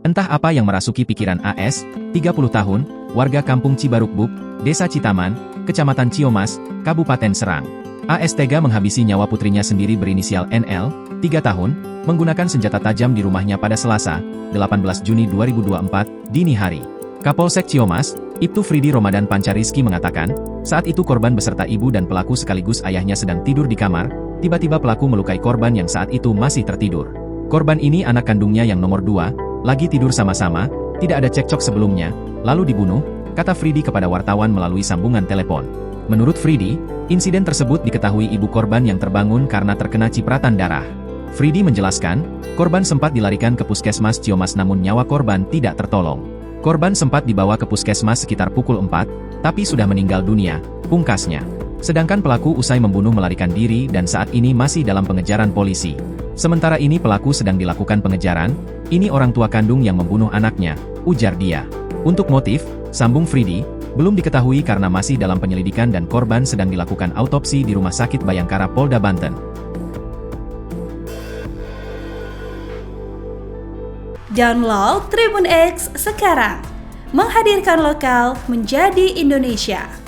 Entah apa yang merasuki pikiran AS, 30 tahun, warga kampung Cibarukbuk, Desa Citaman, Kecamatan Ciomas, Kabupaten Serang. AS tega menghabisi nyawa putrinya sendiri berinisial NL, 3 tahun, menggunakan senjata tajam di rumahnya pada Selasa, 18 Juni 2024, dini hari. Kapolsek Ciomas, Ibtu Fridi Ramadan Pancariski mengatakan, saat itu korban beserta ibu dan pelaku sekaligus ayahnya sedang tidur di kamar, tiba-tiba pelaku melukai korban yang saat itu masih tertidur. Korban ini anak kandungnya yang nomor 2, lagi tidur sama-sama, tidak ada cekcok sebelumnya, lalu dibunuh, kata Fridi kepada wartawan melalui sambungan telepon. Menurut Fridi, insiden tersebut diketahui ibu korban yang terbangun karena terkena cipratan darah. Fridi menjelaskan, korban sempat dilarikan ke puskesmas Ciomas namun nyawa korban tidak tertolong. Korban sempat dibawa ke puskesmas sekitar pukul 4, tapi sudah meninggal dunia, pungkasnya. Sedangkan pelaku usai membunuh melarikan diri dan saat ini masih dalam pengejaran polisi. Sementara ini pelaku sedang dilakukan pengejaran, ini orang tua kandung yang membunuh anaknya, ujar dia. Untuk motif, sambung Fridi, belum diketahui karena masih dalam penyelidikan dan korban sedang dilakukan autopsi di Rumah Sakit Bayangkara Polda Banten. Download Tribun X sekarang, menghadirkan lokal menjadi Indonesia.